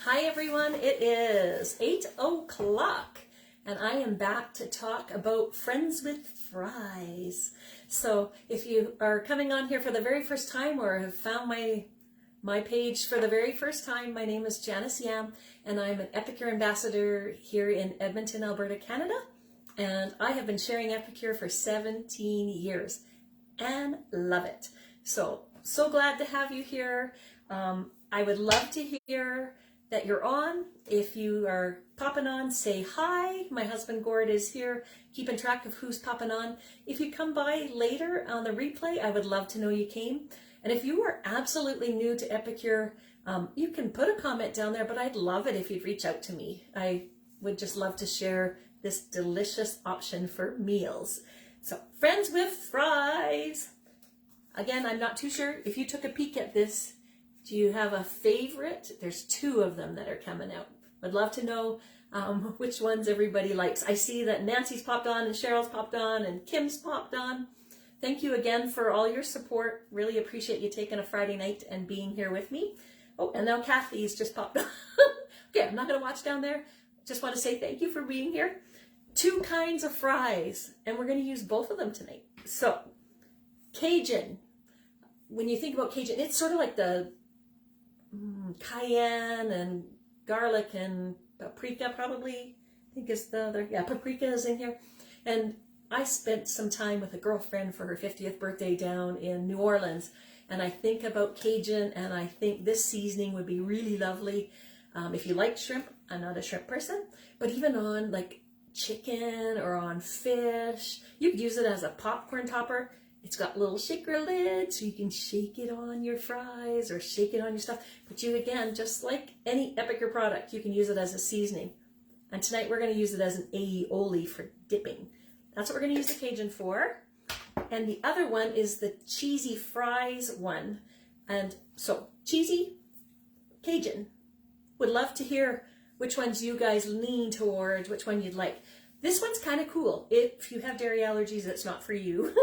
Hi everyone, it is 8 o'clock and I am back to talk about Friends with Fries. So if you are coming on here for the very first time or have found my page for the very first time, my name is Janice Yam and I'm an Epicure Ambassador here in Edmonton, Alberta, Canada. And I have been sharing Epicure for 17 years and love it. So glad to have you here. I would love to hear that you're on. If you are popping on, say hi. My husband Gord is here keeping track of who's popping on. If you come by later on the replay, I would love to know you came. And if you are absolutely new to Epicure, you can put a comment down there, but I'd love it if you'd reach out to me. I would just love to share this delicious option for meals. So, Friends with Fries. Again, I'm not too sure if you took a peek at this. Do you have a favorite? There's 2 of them that are coming out. I'd love to know which ones everybody likes. I see that Nancy's popped on and Cheryl's popped on and Kim's popped on. Thank you again for all your support. Really appreciate you taking a Friday night and being here with me. Oh, and now Kathy's just popped on. Okay, I'm not going to watch down there. Just want to say thank you for being here. 2 kinds of fries, and we're going to use both of them tonight. So, Cajun. When you think about Cajun, it's sort of like the cayenne and garlic and paprika probably, I think is the other, yeah, paprika is in here. And I spent some time with a girlfriend for her 50th birthday down in New Orleans, and I think about Cajun, and I think this seasoning would be really lovely. If you like shrimp, I'm not a shrimp person, but even on like chicken or on fish, you could use it as a popcorn topper. It's got little shaker lids, so you can shake it on your fries or shake it on your stuff. But you, again, just like any Epicure product, you can use it as a seasoning. And tonight we're going to use it as an aioli for dipping. That's what we're going to use the Cajun for. And the other one is the cheesy fries one. And so, cheesy, Cajun. Would love to hear which ones you guys lean towards, which one you'd like. This one's kind of cool. If you have dairy allergies, it's not for you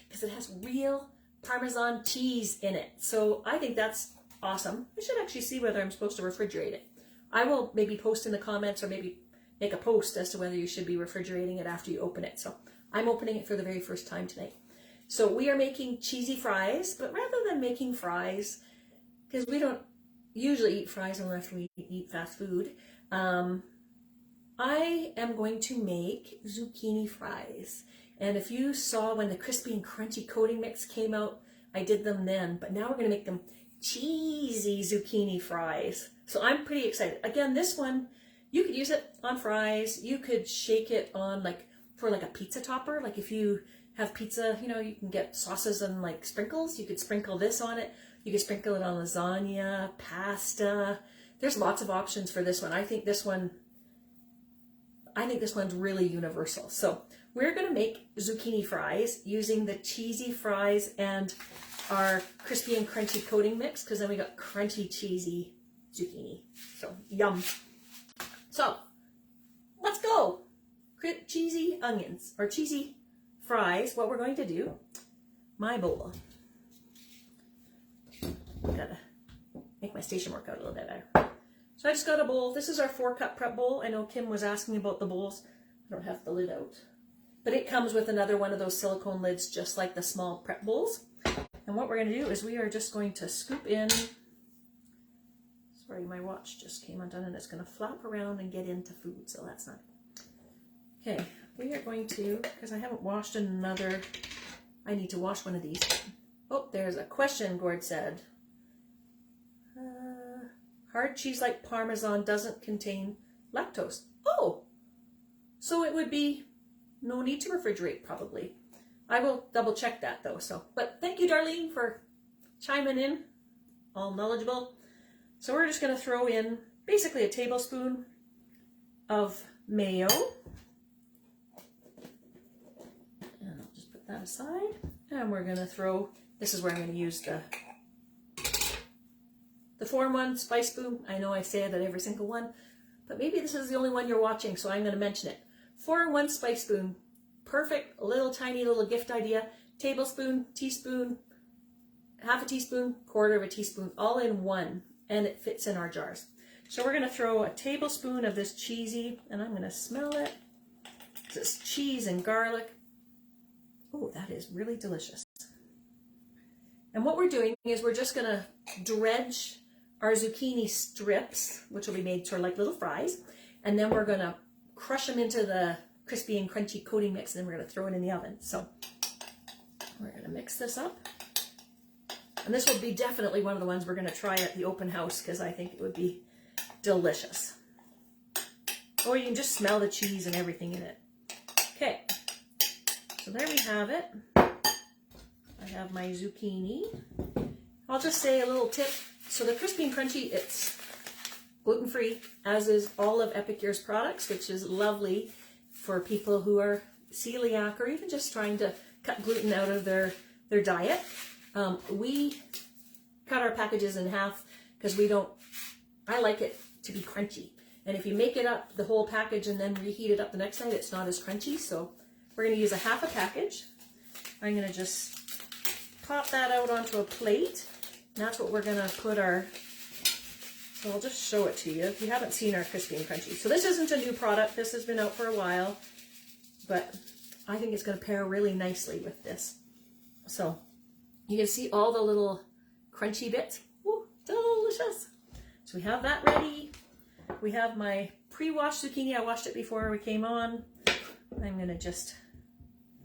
because it has real Parmesan cheese in it. So I think that's awesome. I should actually see whether I'm supposed to refrigerate it. I will maybe post in the comments or maybe make a post as to whether you should be refrigerating it after you open it. So I'm opening it for the very first time tonight. So we are making cheesy fries, but rather than making fries, because we don't usually eat fries unless we eat fast food, I am going to make zucchini fries. And if you saw when the crispy and crunchy coating mix came out, I did them then. But now we're going to make them cheesy zucchini fries. So I'm pretty excited. Again, this one, you could use it on fries. You could shake it on for a pizza topper. Like if you have pizza, you can get sauces and like sprinkles. You could sprinkle this on it. You could sprinkle it on lasagna, pasta. There's lots of options for this one. I think this one's really universal. So we're going to make zucchini fries using the cheesy fries and our crispy and crunchy coating mix, because then we got crunchy cheesy zucchini. So yum. So let's go. Cheesy onions or cheesy fries. What we're going to do, my bowl. Gotta make my station work out a little bit better. So I just got a bowl. This is our 4-cup prep bowl. I know Kim was asking about the bowls. I don't have the lid out. But it comes with another one of those silicone lids, just like the small prep bowls. And what we're going to do is we are just going to scoop in. Sorry, my watch just came undone and it's going to flap around and get into food, so that's not it. Okay, we are going to, because I haven't washed another, I need to wash one of these. Oh, there's a question, Gord said. Hard cheese like Parmesan doesn't contain lactose. Oh, so it would be no need to refrigerate probably. I will double check that though. But thank you, Darlene, for chiming in, all knowledgeable. So we're just going to throw in basically a tablespoon of mayo. And I'll just put that aside. And we're going to throw, this is where I'm going to use the 4-in-1 spice spoon. I know I say it at every single one, but maybe this is the only one you're watching, so I'm going to mention it. 4-in-1 spice spoon. Perfect, tiny little gift idea. Tablespoon, teaspoon, half a teaspoon, quarter of a teaspoon, all in one, and it fits in our jars. So we're going to throw a tablespoon of this cheesy, and I'm going to smell it. It's cheese and garlic. Oh, that is really delicious. And what we're doing is we're just going to dredge our zucchini strips, which will be made sort of like little fries, and then we're going to crush them into the crispy and crunchy coating mix, and then we're going to throw it in the oven. So we're going to mix this up. And this will be definitely one of the ones we're going to try at the open house because I think it would be delicious. Oh, you can just smell the cheese and everything in it. Okay, so there we have it. I have my zucchini. I'll just say a little tip. So the crispy and crunchy, it's gluten-free, as is all of Epicure's products, which is lovely for people who are celiac or even just trying to cut gluten out of their diet. We cut our packages in half because I like it to be crunchy. And if you make it up, the whole package, and then reheat it up the next night, it's not as crunchy. So we're going to use a half a package. I'm going to just pop that out onto a plate. And that's what we're going to put so I'll just show it to you if you haven't seen our crispy and crunchy. So this isn't a new product. This has been out for a while, but I think it's going to pair really nicely with this. So you can see all the little crunchy bits. Ooh, delicious. So we have that ready. We have my pre-washed zucchini. I washed it before we came on. I'm going to just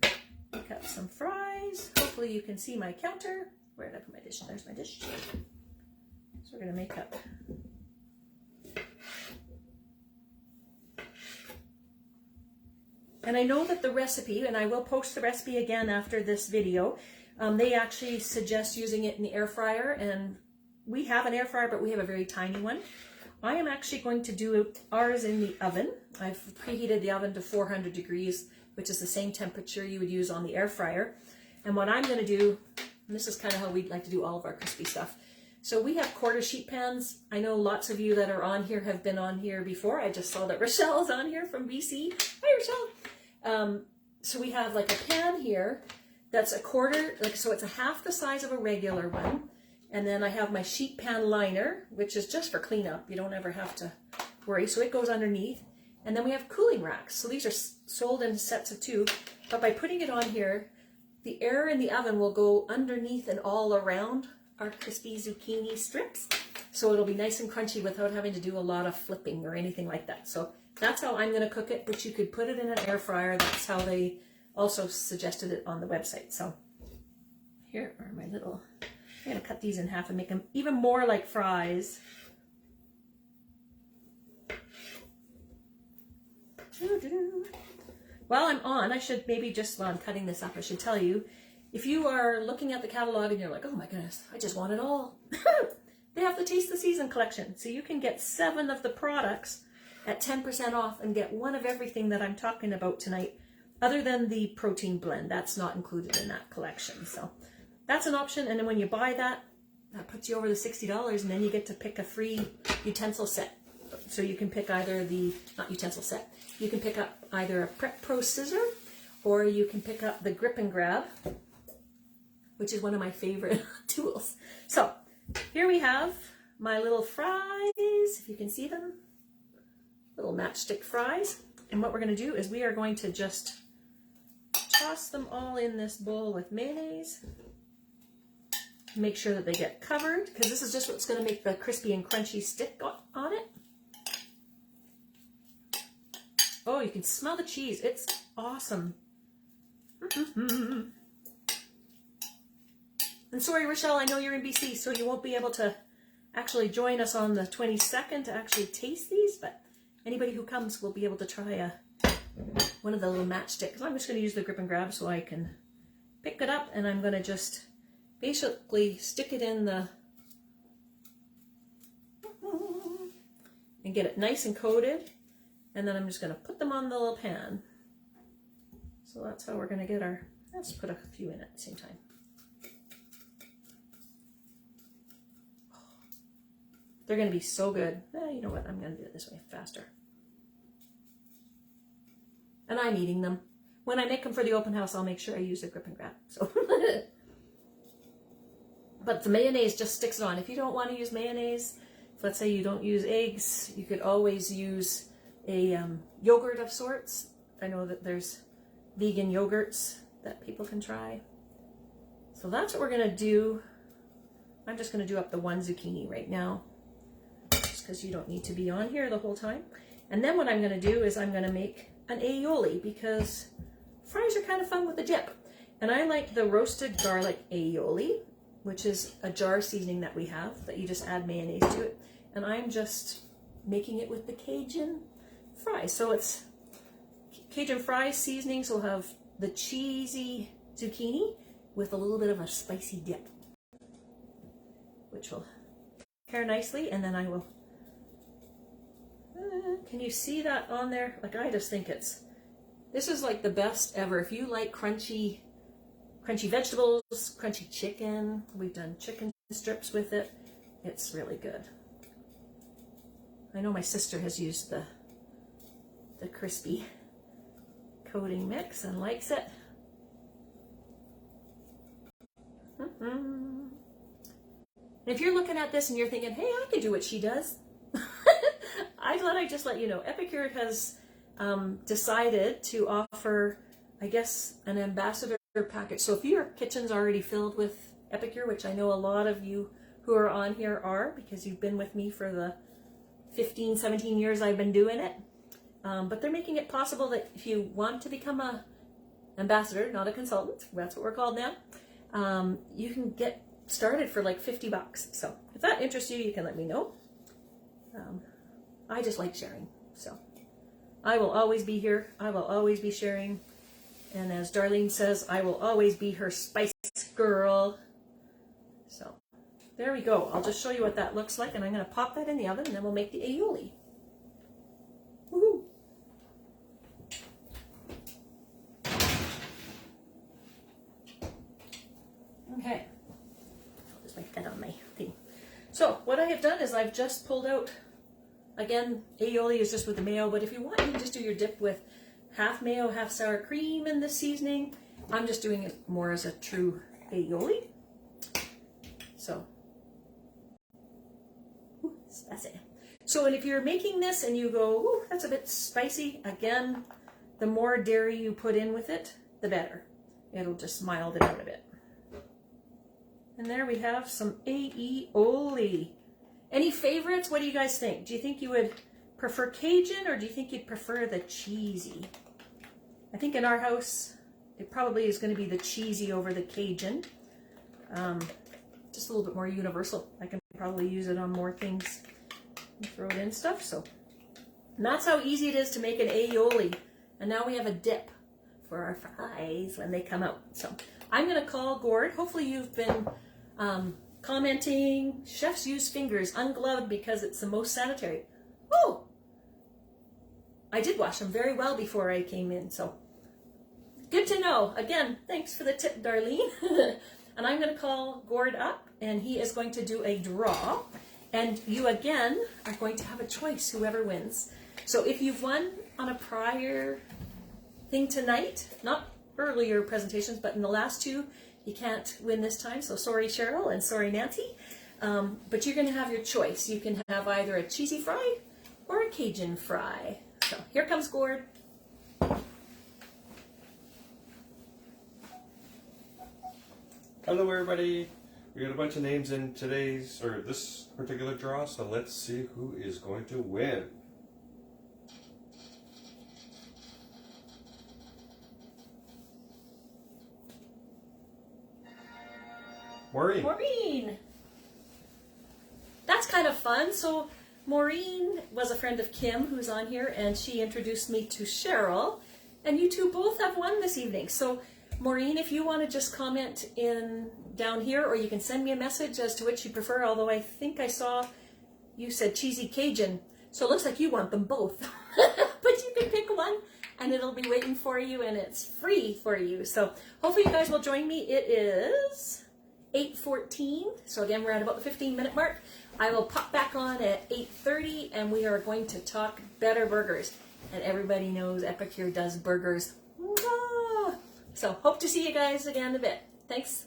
pick up some fries. Hopefully you can see my counter. Where did I put my dish? There's my dish. So we're going to make up. And I know that the recipe, and I will post the recipe again after this video, they actually suggest using it in the air fryer, and we have an air fryer, but we have a very tiny one. I am actually going to do ours in the oven. I've preheated the oven to 400 degrees, which is the same temperature you would use on the air fryer. And what I'm going to do, and this is kind of how we'd like to do all of our crispy stuff. So we have quarter sheet pans. I know lots of you that are on here have been on here before. I just saw that Rochelle's on here from BC. Hi, Rochelle. So we have like a pan here that's a quarter, so it's a half the size of a regular one. And then I have my sheet pan liner, which is just for cleanup. You don't ever have to worry. So it goes underneath. And then we have cooling racks. So these are sold in sets of 2. But by putting it on here, the air in the oven will go underneath and all around our crispy zucchini strips. So it'll be nice and crunchy without having to do a lot of flipping or anything like that. So that's how I'm going to cook it, but you could put it in an air fryer. That's how they also suggested it on the website. So here are my little, I'm going to cut these in half and make them even more like fries. While I'm on, I should maybe just, while I'm cutting this up, I should tell you, if you are looking at the catalog and you're like, oh my goodness, I just want it all. They have the Taste the Season collection. So you can get 7 of the products at 10% off and get one of everything that I'm talking about tonight, other than the protein blend. That's not included in that collection. So that's an option. And then when you buy that, that puts you over the $60, and then you get to pick a free utensil set. So you can pick either the, not utensil set, you can pick up either a Prep Pro scissor, or you can pick up the Grip and Grab, which is one of my favorite tools. So here we have my little fries, if you can see them, little matchstick fries. And what we're going to do is we are going to just toss them all in this bowl with mayonnaise. Make sure that they get covered, because this is just what's going to make the crispy and crunchy stick on it. Oh, you can smell the cheese. It's awesome. And sorry, Rochelle, I know you're in BC, so you won't be able to actually join us on the 22nd to actually taste these, but anybody who comes will be able to try one of the little matchsticks. I'm just going to use the Grip and Grab so I can pick it up, and I'm going to just basically stick it in the, and get it nice and coated, and then I'm just going to put them on the little pan. So that's how we're going to get our, let's put a few in at the same time. They're going to be so good. You know what, I'm going to do it this way, faster. And I'm eating them. When I make them for the open house, I'll make sure I use the Grip and Grab. So, but the mayonnaise just sticks it on. If you don't want to use mayonnaise, let's say you don't use eggs, you could always use a yogurt of sorts. I know that there's vegan yogurts that people can try. So that's what we're gonna do. I'm just gonna do up the one zucchini right now, just because you don't need to be on here the whole time. And then what I'm gonna do is I'm gonna make an aioli, because fries are kind of fun with a dip. And I like the roasted garlic aioli, which is a jar seasoning that we have that you just add mayonnaise to it. And I'm just making it with the Cajun fries. So it's Cajun fries seasonings. Will have the cheesy zucchini with a little bit of a spicy dip, which will pair nicely. And then I will, can you see that on there? Like, I just think this is like the best ever. If you like crunchy vegetables, crunchy chicken, we've done chicken strips with it. It's really good. I know my sister has used the crispy coating mix and likes it. And if you're looking at this and you're thinking, hey, I could do what she does, I thought I'd just let you know, Epicure has decided to offer, I guess, an ambassador package. So if your kitchen's already filled with Epicure, which I know a lot of you who are on here are, because you've been with me for the 15, 17 years I've been doing it. But they're making it possible that if you want to become a ambassador, not a consultant, that's what we're called now, you can get started for like $50. So if that interests you, you can let me know. I just like sharing. So I will always be here. I will always be sharing. And as Darlene says, I will always be her spice girl. So there we go. I'll just show you what that looks like, and I'm going to pop that in the oven, and then we'll make the aioli. Woohoo! Okay. I'll just make that on my thing. So what I have done is I've just pulled out, again, aioli is just with the mayo, but if you want, you can just do your dip with half mayo, half sour cream in the seasoning. I'm just doing it more as a true aioli. So, that's it. So, and if you're making this and you go, ooh, that's a bit spicy, again, the more dairy you put in with it, the better. It'll just mild it out a bit. And there we have some aioli. Any favorites? What do you guys think? Do you think you would prefer Cajun, or do you think you'd prefer the cheesy? I think in our house, it probably is going to be the cheesy over the Cajun. Just a little bit more universal. I can probably use it on more things and throw it in stuff. So, and that's how easy it is to make an aioli. And now we have a dip for our fries when they come out. So I'm going to call Gord. Hopefully you've been commenting, chefs use fingers ungloved because it's the most sanitary. Oh, I did wash them very well before I came in, so good to know. Again, thanks for the tip, Darlene. And I'm going to call Gord up, and he is going to do a draw, and you again are going to have a choice, whoever wins. So if you've won on a prior thing tonight, not earlier presentations, but in the last two, you can't win this time, so sorry Cheryl and sorry Nancy. But you're going to have your choice. You can have either a cheesy fry or a Cajun fry. So here comes Gord. Hello everybody. We got a bunch of names in today's, or this particular draw, so let's see who is going to win. Maureen. Maureen. That's kind of fun. So Maureen was a friend of Kim, who's on here, and she introduced me to Cheryl, and you two both have won this evening. So Maureen, if you want to just comment in down here, or you can send me a message as to which you prefer, although I think I saw you said cheesy Cajun, so it looks like you want them both. But you can pick one, and it'll be waiting for you, and it's free for you. So hopefully you guys will join me. It is 8:14, so again, we're at about the 15-minute mark. I will pop back on at 8:30, and we are going to talk better burgers. And everybody knows Epicure does burgers. So hope to see you guys again in a bit. Thanks.